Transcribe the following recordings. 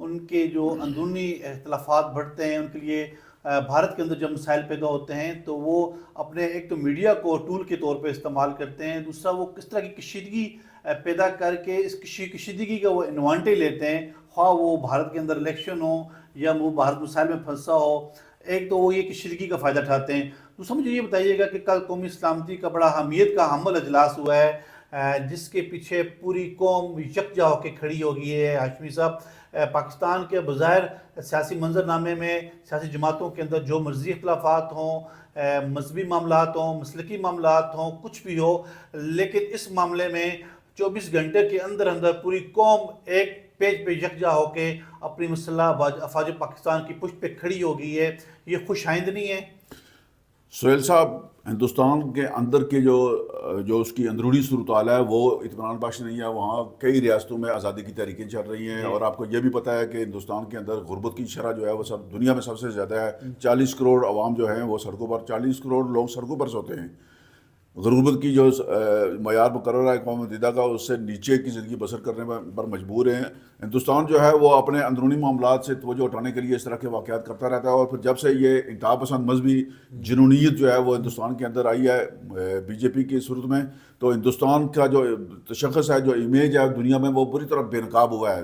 ان کے جو اندرونی اختلافات بڑھتے ہیں، ان کے لیے بھارت کے اندر جب مسائل پیدا ہوتے ہیں تو وہ اپنے ایک تو میڈیا کو ٹول کے طور پہ استعمال کرتے ہیں، دوسرا وہ کس طرح کی کشیدگی پیدا کر کے اس کشیدگی کا وہ ایڈوانٹیج لیتے ہیں، خواہ وہ بھارت کے اندر الیکشن ہو یا وہ بھارت مسائل میں پھنسا ہو، ایک تو وہ یہ کشیدگی کا فائدہ اٹھاتے ہیں۔ دوسرا مجھے یہ بتائیے گا کہ کل قومی سلامتی کا بڑا اہمیت کا حامل اجلاس ہوا ہے جس کے پیچھے پوری قوم یکجا ہو کے کھڑی ہو گئی ہے۔ ہاشمی صاحب، پاکستان کے بظاہر سیاسی منظرنامے میں سیاسی جماعتوں کے اندر جو مرضی اختلافات ہوں، مذہبی معاملات ہوں، مسلکی معاملات ہوں، کچھ بھی ہو، لیکن اس معاملے میں 24 گھنٹے کے اندر اندر پوری قوم ایک پیج پہ یکجا ہو کے اپنی مسلح افواج پاکستان کی پشت پہ کھڑی ہو گئی ہے۔ یہ خوش آئندنی ہے؟ سہیل صاحب، ہندوستان کے اندر کے جو اس کی اندرونی صورتحال ہے وہ اطمینان بخش نہیں ہے۔ وہاں کئی ریاستوں میں آزادی کی تحریکیں چل رہی ہیں، اور آپ کو یہ بھی پتہ ہے کہ ہندوستان کے اندر غربت کی شرح جو ہے وہ دنیا میں سب سے زیادہ ہے۔ 40 کروڑ عوام جو ہیں وہ سڑکوں پر، 40 کروڑ لوگ سڑکوں پر سوتے ہیں۔ غربت کی جو معیار مقرر ہے اقوام متحدہ کا، اس سے نیچے کی زندگی بسر کرنے پر مجبور ہیں۔ ہندوستان جو ہے وہ اپنے اندرونی معاملات سے توجہ اٹھانے کے لیے اس طرح کے واقعات کرتا رہتا ہے، اور پھر جب سے یہ انتہا پسند مذہبی جنونیت جو ہے وہ ہندوستان کے اندر آئی ہے بی جے پی کی صورت میں، تو ہندوستان کا جو تشخص ہے، جو امیج ہے دنیا میں، وہ بری طرح بے نقاب ہوا ہے۔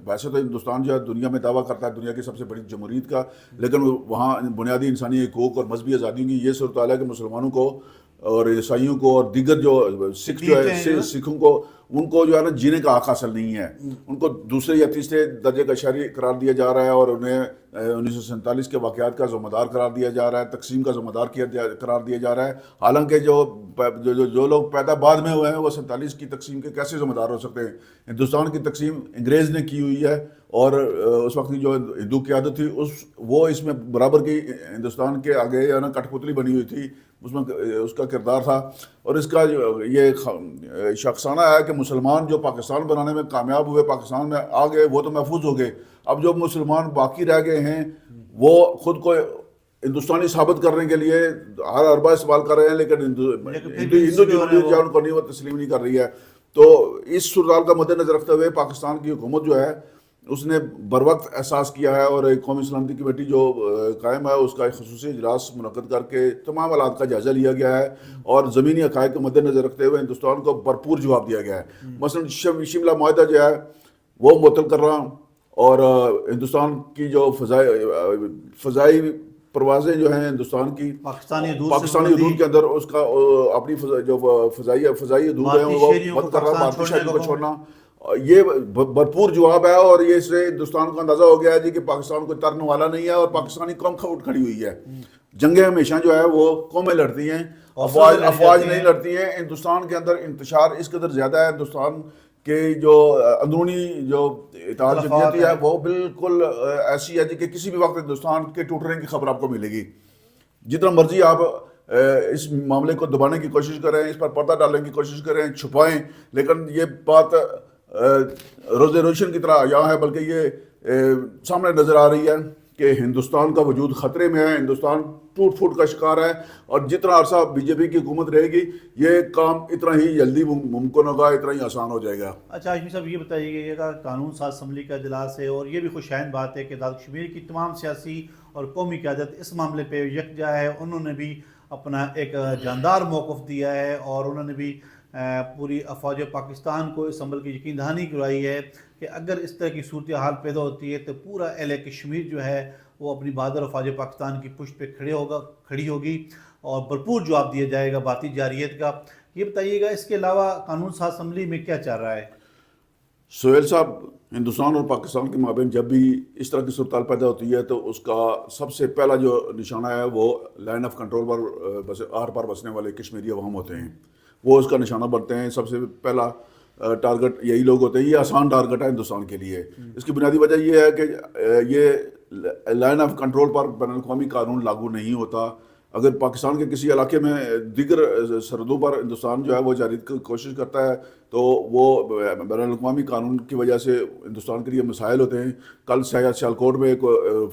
ویسے تو ہندوستان جو ہے دنیا میں دعویٰ کرتا ہے دنیا کی سب سے بڑی جمہوریت کا، لیکن وہاں بنیادی انسانی حقوق اور مذہبی آزادیوں کی یہ صورتحال ہے کہ مسلمانوں کو اور عیسائیوں کو اور دیگر جو سکھ جو ہے سکھوں کو، ان کو جو ہے نا جینے کا حق حاصل نہیں ہے۔ ان کو دوسرے یا تیسرے درجے کا شہری قرار دیا جا رہا ہے، اور انہیں 1947 کے واقعات کا ذمہ دار قرار دیا جا رہا ہے، تقسیم کا ذمہ دار قرار دیا جا رہا ہے۔ حالانکہ جو لوگ پیدا بعد میں ہوئے ہیں وہ 47 کی تقسیم کے کیسے ذمہ دار ہو سکتے ہیں؟ ہندوستان کی تقسیم انگریز نے کی ہوئی ہے، اور اس وقت کی جو ہندو قیادت تھی وہ اس میں برابر کی ہندوستان کے آگے یا نا کٹھ پتلی بنی ہوئی تھی، اس میں اس کا کردار تھا۔ اور اس کا یہ شخصانہ ہے کہ مسلمان جو پاکستان بنانے میں کامیاب ہوئے، پاکستان میں آ گئے، وہ تو محفوظ ہو گئے۔ اب جو مسلمان باقی رہ گئے ہیں وہ خود کو ہندوستانی ثابت کرنے کے لیے ہر اربا استعمال کر رہے ہیں، لیکن ہندو جمہوریت جو ان کو نہیں، وہ تسلیم نہیں کر رہی ہے۔ تو اس صورتحال کا مد نظر رکھتے ہوئے پاکستان کی حکومت جو ہے اس نے بر وقت احساس کیا ہے، اور ایک قومی سلامتی کمیٹی جو قائم ہے اس کا ایک خصوصی اجلاس منعقد کر کے تمام حالات کا جائزہ لیا گیا ہے، اور زمینی حقائق کو مد نظر رکھتے ہوئے ہندوستان کو بھرپور جواب دیا گیا ہے۔ مثلا شملہ معاہدہ جو ہے وہ معطل کر رہا، اور ہندوستان کی جو فضائی پروازیں جو ہیں ہندوستان کی پاکستانی حدود کے اندر، اس کا اپنی جو فضائی حدود ہیں وہ بند کر رہا، بھارتی شہریوں کو چھوڑنا، یہ بھرپور جواب ہے۔ اور یہ اس سے ہندوستان کو اندازہ ہو گیا ہے جی کہ پاکستان کوئی ترنے والا نہیں ہے، اور پاکستانی قوم اٹھ کھڑی ہوئی ہے۔ جنگیں ہمیشہ جو ہے وہ قومیں لڑتی ہیں، افواج نہیں لڑتی ہیں۔ ہندوستان کے اندر انتشار اس قدر زیادہ ہے، ہندوستان کے جو اندرونی جو اتحاد جمعیتی ہے وہ بالکل ایسی ہے جی کہ کسی بھی وقت ہندوستان کے ٹوٹنے کی خبر آپ کو ملے گی۔ جتنا مرضی آپ اس معاملے کو دبانے کی کوشش کریں، اس پر پردہ ڈالنے کی کوشش کریں، چھپائیں، لیکن یہ بات روز روشن کی طرح یہاں ہے، بلکہ یہ سامنے نظر آ رہی ہے کہ ہندوستان کا وجود خطرے میں ہے، ہندوستان ٹوٹ پھوٹ کا شکار ہے، اور جتنا عرصہ بی جے پی کی حکومت رہے گی یہ کام اتنا ہی جلدی ممکن ہوگا، اتنا ہی آسان ہو جائے گا۔ اچھا ہاشمی صاحب، یہ بتائیے گا قانون ساز اسمبلی کا اجلاس ہے، اور یہ بھی خوشائند بات ہے کہ آزاد کشمیر کی تمام سیاسی اور قومی قیادت اس معاملے پہ یکجا ہے، انہوں نے بھی اپنا ایک جاندار موقف دیا ہے، اور انہوں نے بھی پوری افواج پاکستان کو اس عمل کی یقین دہانی کروائی ہے کہ اگر اس طرح کی صورتحال پیدا ہوتی ہے تو پورا اہل کشمیر جو ہے وہ اپنی بہادر افواج پاکستان کی پشت پہ کھڑی ہوگی، اور بھرپور جواب دیا جائے گا بھارتی جارحیت کا۔ یہ بتائیے گا اس کے علاوہ قانون ساز اسمبلی میں کیا چل رہا ہے؟ سہیل صاحب، ہندوستان اور پاکستان کے مابین جب بھی اس طرح کی صورتحال پیدا ہوتی ہے تو اس کا سب سے پہلا جو نشانہ ہے وہ لائن آف کنٹرول پر آر پار بسنے والے کشمیری عوام ہوتے ہیں، وہ اس کا نشانہ بنتے ہیں۔ سب سے پہلا ٹارگٹ یہی لوگ ہوتے ہیں۔ یہ آسان ٹارگٹ ہے ہندوستان کے لیے۔ اس کی بنیادی وجہ یہ ہے کہ یہ لائن آف کنٹرول پر بین الاقوامی قانون لاگو نہیں ہوتا۔ اگر پاکستان کے کسی علاقے میں دیگر سرحدوں پر ہندوستان جو ہے وہ جارحیت کی کوشش کرتا ہے تو وہ بین الاقوامی قانون کی وجہ سے ہندوستان کے لیے مسائل ہوتے ہیں۔ کل سیالکوٹ میں ایک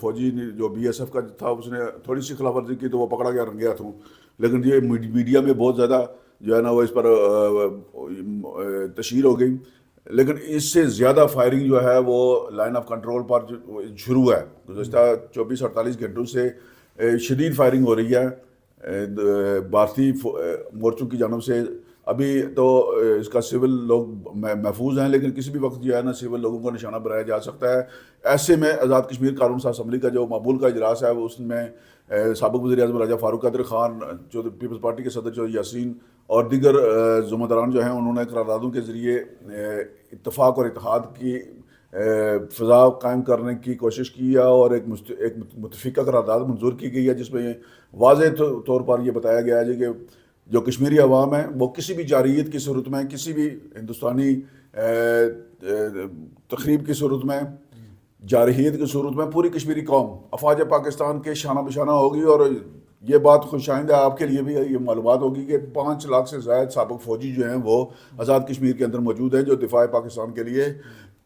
فوجی جو بی ایس ایف کا تھا، اس نے تھوڑی سی خلاف ورزی کی تو وہ پکڑا گیا رنگے ہاتھوں، لیکن یہ میڈیا میں بہت زیادہ جو ہے نا وہ اس پر تشہیر ہو گئی۔ لیکن اس سے زیادہ فائرنگ جو ہے وہ لائن آف کنٹرول پر شروع ہے. گزشتہ 24-48 گھنٹوں سے شدید فائرنگ ہو رہی ہے بھارتی مورچوں کی جانب سے. ابھی تو اس کا سول لوگ محفوظ ہیں، لیکن کسی بھی وقت جو ہے نا سول لوگوں کو نشانہ بنایا جا سکتا ہے. ایسے میں آزاد کشمیر قانون ساز اسمبلی کا جو معمول کا اجلاس ہے وہ اس میں سابق وزیر اعظم راجہ فاروق قادر خان، جو پیپلز پارٹی کے صدر جو یاسین اور دیگر ذمہ جو ہیں، انہوں نے قراردادوں کے ذریعے اتفاق اور اتحاد کی فضا قائم کرنے کی کوشش کی ہے، اور ایک متفقہ قرارداد منظور کی گئی ہے جس میں واضح طور پر یہ بتایا گیا ہے کہ جو کشمیری عوام ہے وہ کسی بھی جارحیت کی صورت میں، کسی بھی ہندوستانی تقریب کی صورت میں، جارحیت کی صورت میں پوری کشمیری قوم افواج پاکستان کے شانہ بشانہ ہوگی. اور یہ بات خوش آئندہ آپ کے لیے بھی یہ معلومات ہوگی کہ 5 لاکھ سے زائد سابق فوجی جو ہیں وہ آزاد کشمیر کے اندر موجود ہیں، جو دفاع پاکستان کے لیے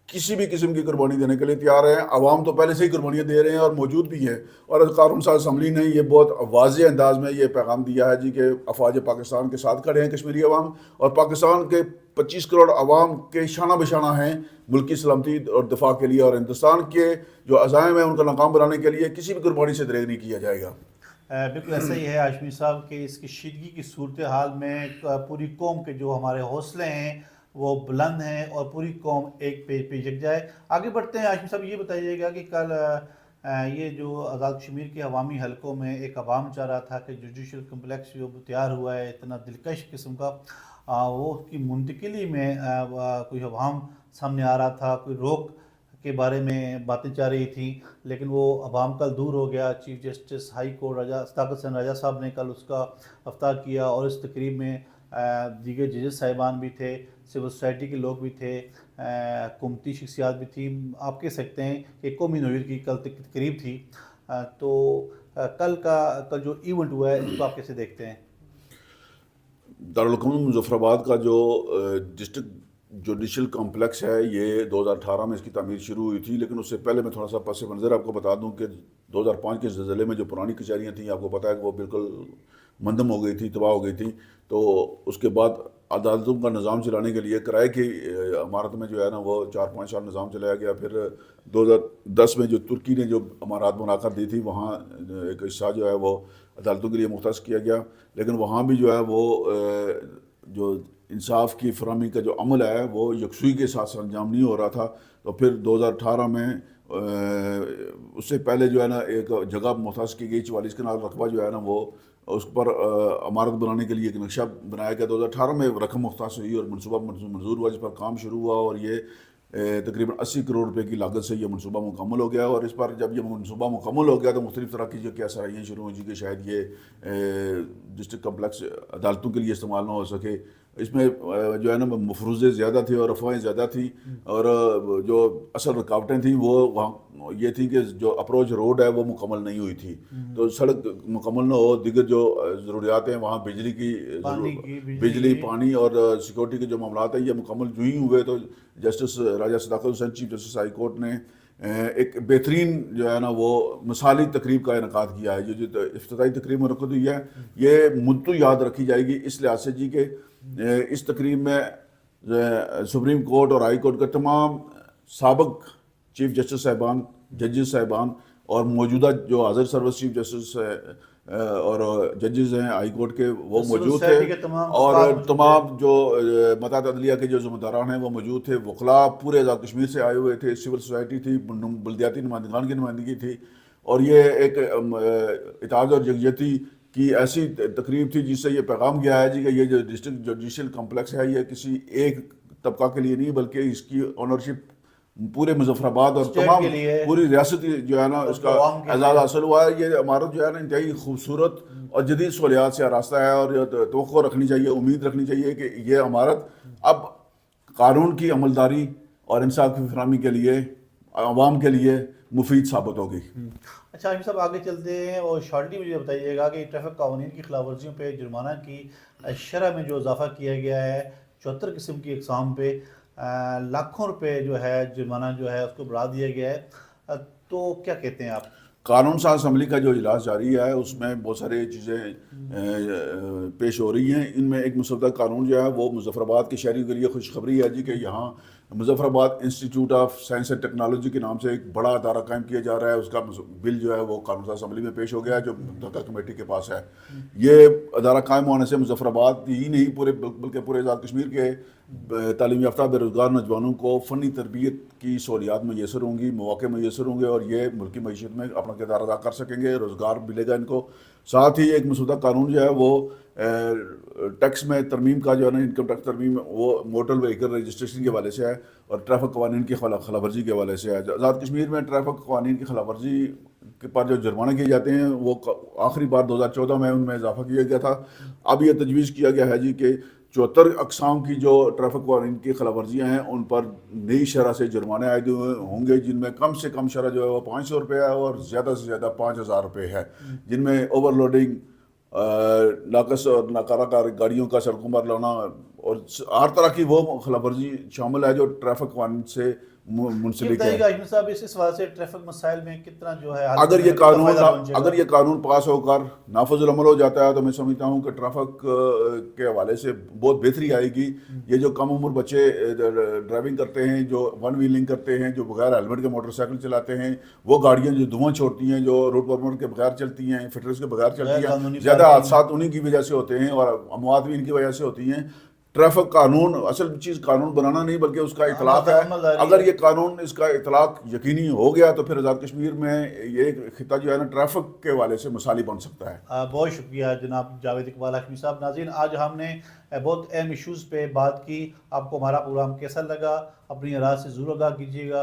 کسی بھی قسم کی قربانی دینے کے لیے تیار ہیں. عوام تو پہلے سے ہی قربانیاں دے رہے ہیں اور موجود بھی ہیں. اور قانون ساز اسمبلی نے یہ بہت واضح انداز میں یہ پیغام دیا ہے جی کہ افواج پاکستان کے ساتھ کھڑے ہیں کشمیری عوام، اور پاکستان کے 25 کروڑ عوام کے شانہ بشانہ ہیں ملکی سلامتی اور دفاع کے لیے، اور ہندوستان کے جو عزائم ہیں ان کا ناکام بنانے کے لیے کسی بھی قربانی سے دریغ نہیں کیا جائے گا. بالکل ایسا ہی ہے ہاشمی صاحب کہ اس کشیدگی کی صورتحال میں پوری قوم کے جو ہمارے حوصلے ہیں وہ بلند ہیں اور پوری قوم ایک پیج پہ جگ جائے. آگے بڑھتے ہیں ہاشمی صاحب، یہ بتائیے گا کہ کل یہ جو آزاد کشمیر کے عوامی حلقوں میں ایک عوام چاہ رہا تھا کہ جوڈیشل کمپلیکس جو تیار ہوا ہے اتنا دلکش قسم کا، وہ اس کی منتقلی میں کوئی عوام سامنے آ رہا تھا، کوئی روک کے بارے میں باتیں چاہ رہی تھیں، لیکن وہ عوام کل دور ہو گیا. چیف جسٹس ہائی کورٹ صداقت حسین راجہ صاحب نے کل اس کا افتتاح کیا، اور اس تقریب میں دیگر ججز صاحبان بھی تھے، سول سوسائٹی کے لوگ بھی تھے، حکومتی شخصیات بھی تھیں. آپ کہہ سکتے ہیں کہ قومی نویر کی کل تقریب تھی. تو کل جو ایونٹ ہوا ہے اس کو آپ کیسے دیکھتے ہیں؟ دارالحکومت مظفر آباد کا جو ڈسٹرکٹ جوڈیشل کمپلیکس ہے یہ 2018 میں اس کی تعمیر شروع ہوئی تھی، لیکن اس سے پہلے میں تھوڑا سا پس منظر آپ کو بتا دوں کہ 2005 کے زلزلے میں جو پرانی کچہریاں تھیں آپ کو پتہ ہے کہ وہ بالکل مندم ہو گئی تھی، تباہ ہو گئی تھی. تو اس کے بعد عدالتوں کا نظام چلانے کے لیے کرائے کی عمارت میں جو ہے نا وہ 4-5 سال نظام چلایا گیا. پھر 2010 میں جو ترکی نے جو عمارات بنا کر دی تھی وہاں ایک حصہ جو ہے وہ عدالتوں کے لیے مختص کیا گیا، لیکن وہاں بھی جو ہے وہ جو انصاف کی فراہمی کا جو عمل ہے وہ یکسوئی کے ساتھ انجام نہیں ہو رہا تھا. تو پھر 2018 میں اس سے پہلے جو ہے نا ایک جگہ مختص کی گئی 44 کنال رقبہ جو ہے نا وہ اس پر عمارت بنانے کے لیے ایک نقشہ بنایا گیا. 2018 میں رقم مختص ہوئی اور منصوبہ منظور ہوا جس پر کام شروع ہوا، اور یہ تقریباً 80 کروڑ روپے کی لاگت سے یہ منصوبہ مکمل ہو گیا. اور اس پر جب یہ منصوبہ مکمل ہو گیا تو مختلف طرح کی جو کیا سرائیاں شروع ہوئی کہ شاید یہ ڈسٹرکٹ کمپلیکس عدالتوں کے لیے استعمال نہ ہو سکے. اس میں جو ہے نا مفروضے زیادہ تھے اور افواہیں زیادہ تھیں، اور جو اصل رکاوٹیں تھیں وہ وہاں یہ تھی کہ جو اپروچ روڈ ہے وہ مکمل نہیں ہوئی تھی. تو سڑک مکمل نہ ہو، دیگر جو ضروریات ہیں وہاں بجلی پانی اور سیکورٹی کے جو معاملات ہیں یہ مکمل جو ہی ہوئے. تو جسٹس راجہ صداقت حسین چیف جسٹس ہائی کورٹ نے ایک بہترین جو ہے نا وہ مثالی تقریب کا انعقاد کیا ہے. جو افتتاحی تقریب منعقد ہوئی ہے یہ مدت یاد رکھی جائے گی اس لحاظ سے جی کہ اس تقریب میں سپریم کورٹ اور ہائی کورٹ کا تمام سابق چیف جسٹس صاحبان، ججز صاحبان اور موجودہ جو حاضر سروس چیف جسٹس اور ججز ہیں ہائی کورٹ کے وہ موجود تھے، اور تمام جو مدعا عدلیہ کے جو ذمہ داران ہیں وہ موجود تھے. وکلاء پورے آزاد کشمیر سے آئے ہوئے تھے، سول سوسائٹی تھی، بلدیاتی نمائندگان کی نمائندگی تھی. اور یہ ایک اتحاد اور یکجہتی کی ایسی تقریب تھی جس سے یہ پیغام گیا ہے جی کہ یہ جو ڈسٹرکٹ جوڈیشل کمپلیکس ہے یہ کسی ایک طبقہ کے لیے نہیں بلکہ اس کی اونرشپ پورے مظفر آباد اور تمام پوری ریاست جو ہے نا اس کا اعزاز حاصل ہوا ہے. یہ عمارت جو ہے نا انتہائی خوبصورت اور جدید سہولیات سے آراستہ ہے، اور توقع رکھنی چاہیے، امید رکھنی چاہیے کہ یہ عمارت اب قانون کی عملداری اور انصاف کی فراہمی کے لیے عوام کے لیے مفید ثابت ہوگی. اچھا ہاشمی صاحب آگے چلتے ہیں اور شارٹلی مجھے بتائیے گا کہ ٹریفک قوانین کی خلاف ورزیوں پہ جرمانہ کی شرح میں جو اضافہ کیا گیا ہے 74 قسم کی اقسام پہ لاکھوں روپے جو ہے جرمانہ جو ہے اس کو بڑھا دیا گیا ہے. تو کیا کہتے ہیں آپ؟ قانون ساز اسمبلی کا جو اجلاس جاری ہے اس میں بہت ساری چیزیں پیش ہو رہی ہیں. ان میں ایک مسودہ قانون جو ہے وہ مظفر آباد کے شہریوں کے لیے خوشخبری ہے جی کہ یہاں مظفر آباد institute of science and technology کے نام سے ایک بڑا ادارہ قائم کیا جا رہا ہے. اس کا بل جو ہے وہ قانون ساز اسمبلی میں پیش ہو گیا ہے جو متحدہ کمیٹی کے پاس ہے. یہ ادارہ قائم ہونے سے مظفر آباد ہی نہیں بلکہ پورے آزاد کشمیر کے تعلیم یافتہ بے روزگار نوجوانوں کو فنی تربیت کی سہولیات میسر ہوں گی, مواقع میسر ہوں گے اور یہ ملکی معیشت میں اپنا کردار ادا کر سکیں گے, روزگار ملے گا ان کو. ساتھ ہی ایک مسودہ قانون جو ہے وہ ٹیکس میں ترمیم کا جو ہے نا, انکم ٹیکس ترمیم, وہ موٹر وہیکل رجسٹریشن کے حوالے سے ہے اور ٹریفک قوانین کی خلاف ورزی کے حوالے سے ہے. آزاد کشمیر میں ٹریفک قوانین کی خلاف ورزی کے پر جو جرمانے کیے جاتے ہیں وہ آخری بار 2014 میں ان میں اضافہ کیا گیا تھا. اب یہ تجویز کیا گیا ہے جی کہ 74 اقسام کی جو ٹریفک قوانین کی خلاف ورزیاں ہیں ان پر نئی شرح سے جرمانے عائد ہوں گے, جن میں کم سے کم شرح جو ہے وہ 500 روپے ہے اور زیادہ سے زیادہ 5000 روپے ہے, جن میں اوور لوڈنگ, ناقص اور ناکارہ گاڑیوں کا سڑکوں پر لانا اور ہر طرح کی وہ خلاف ورزی شامل ہے جو ٹریفک قوانین سے منسلک ہے. صاحب اس وجہ سے ٹریفک مسائل میں کتنا جو ہے اگر یہ قانون پاس ہو کر نافذ العمل ہو جاتا ہے تو میں سمجھتا ہوں کہ ٹریفک کے حوالے سے بہت بہتری آئے گی. یہ جو کم عمر بچے ڈرائیونگ کرتے ہیں, جو ون ویلنگ کرتے ہیں, جو بغیر ہیلمٹ کے موٹر سائیکل چلاتے ہیں, وہ گاڑیاں جو دھواں چھوڑتی ہیں, جو روڈ پرمٹ کے بغیر چلتی ہیں, فٹنس کے بغیر چلتی ہیں, زیادہ حادثات انہیں کی وجہ سے ہوتے ہیں اور اموات بھی ان کی وجہ سے ہوتی ہیں. ٹریفک قانون اصل چیز قانون بنانا نہیں بلکہ اس کا اطلاق ہے. اگر یہ قانون اس کا اطلاق یقینی ہو گیا تو پھر آزاد کشمیر میں یہ خطہ جو ہے نا ٹریفک کے حوالے سے مثالی بن سکتا ہے. بہت شکریہ جناب جاوید اقبال ہاشمی صاحب. ناظرین, آج ہم نے بہت اہم ایشوز پہ بات کی. آپ کو ہمارا پروگرام کیسا لگا؟ اپنی رائے سے ضرور آگاہ کیجیے گا.